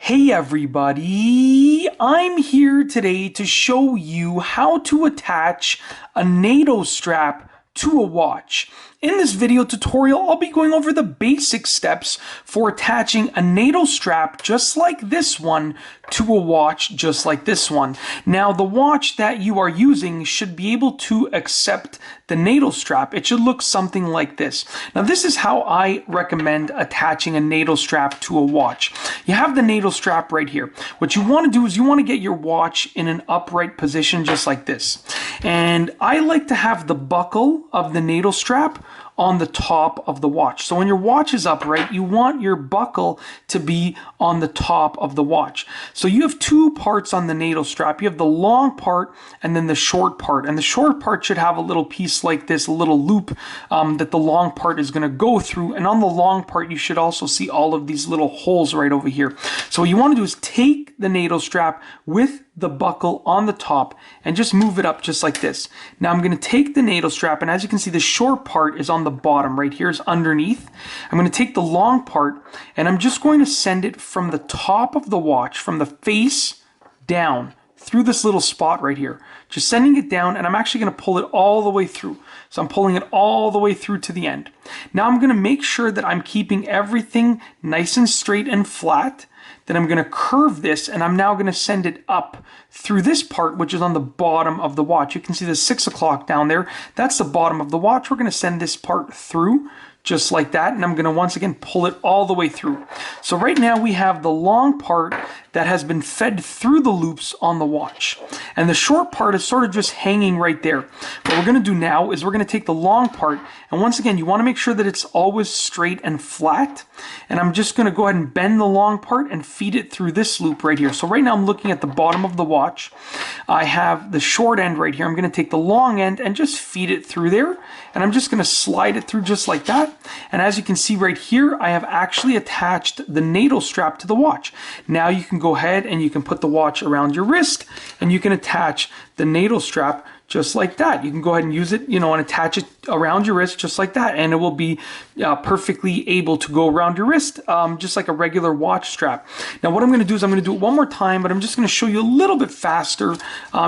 Hey everybody, I'm here today to show you how to attach a NATO strap to a watch. In this video tutorial, I'll be going over the basic steps for attaching a NATO strap just like this one to a watch just like this one. Now, the watch that you are using should be able to accept the NATO strap. It should look something like this. Now, this is how I recommend attaching a NATO strap to a watch. You have the NATO strap right here. What you want to do is you want to get your watch in an upright position just like this. And I like to have the buckle of the NATO strap on the top of the watch. So when your watch is upright, you want your buckle to be on the top of the watch. So you have two parts on the NATO strap. You have the long part and then the short part. And the short part should have a little piece like this, a little loop that the long part is going to go through. And on the long part, you should also see all of these little holes right over here. So what you want to do is take the NATO strap with the buckle on the top and just move it up just like this. Now I'm going to take the NATO strap, and as you can see, the short part is on the bottom right here, is underneath. I'm going to take the long part and I'm just going to send it from the top of the watch, from the face down through this little spot right here. Just sending it down, and I'm actually going to pull it all the way through. So I'm pulling it all the way through to the end. Now I'm going to make sure that I'm keeping everything nice and straight and flat. Then I'm going to curve this, and I'm now going to send it up through this part, which is on the bottom of the watch. You can see the 6 o'clock down there. That's the bottom of the watch. We're going to send this part through just like that, and I'm going to once again pull it all the way through. So right now we have the long part that has been fed through the loops on the watch, and the short part is sort of just hanging right there. What we're going to do now is we're going to take the long part, and once again you want to make sure that it's always straight and flat, and I'm just going to go ahead and bend the long part and feed it through this loop right here. So right now I'm looking at the bottom of the watch. I have the short end right here. I'm going to take the long end and just feed it through there, and I'm just going to slide it through just like that. And as you can see right here, I have actually attached the NATO strap to the watch. Now you can go ahead and you can put the watch around your wrist, and you can attach the NATO strap just like that. You can go ahead and use it, and attach it around your wrist just like that, and it will be perfectly able to go around your wrist, just like a regular watch strap. Now what I'm going to do is I'm going to do it one more time, but I'm just going to show you a little bit faster,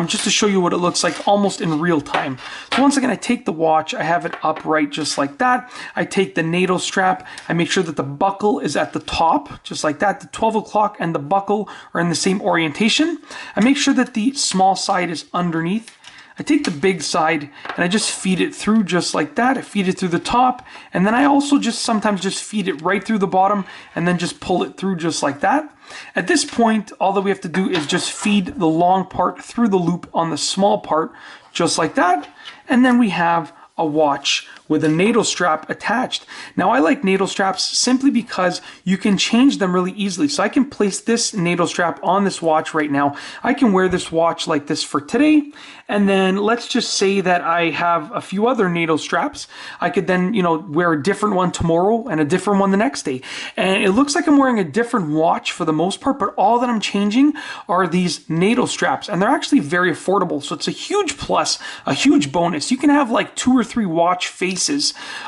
just to show you what it looks like almost in real time. So once again, I take the watch, I have it upright just like that. I take the NATO strap, I make sure that the buckle is at the top, just like that. The 12 o'clock and the buckle are in the same orientation. I make sure that the small side is underneath. I take the big side and I just feed it through just like that. I feed it through the top, and then I also just sometimes just feed it right through the bottom and then just pull it through just like that. At this point, all that we have to do is just feed the long part through the loop on the small part just like that, and then we have a watch with a NATO strap attached. Now I like NATO straps simply because you can change them really easily. So I can place this NATO strap on this watch right now. I can wear this watch like this for today, and then let's just say that I have a few other NATO straps. I could then, wear a different one tomorrow and a different one the next day. And it looks like I'm wearing a different watch for the most part, but all that I'm changing are these NATO straps, and they're actually very affordable. So it's a huge plus, a huge bonus. You can have like 2 or 3 watch faces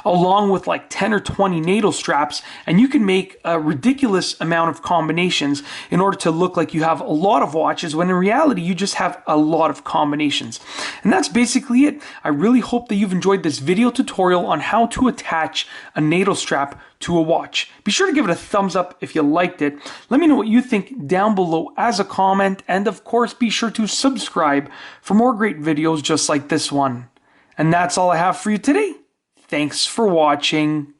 along with like 10 or 20 NATO straps, and you can make a ridiculous amount of combinations in order to look like you have a lot of watches, when in reality you just have a lot of combinations. And that's basically it. I really hope that you've enjoyed this video tutorial on how to attach a NATO strap to a watch. Be sure to give it a thumbs up if you liked it. Let me know what you think down below as a comment, and of course be sure to subscribe for more great videos just like this one. And that's all I have for you today. Thanks for watching.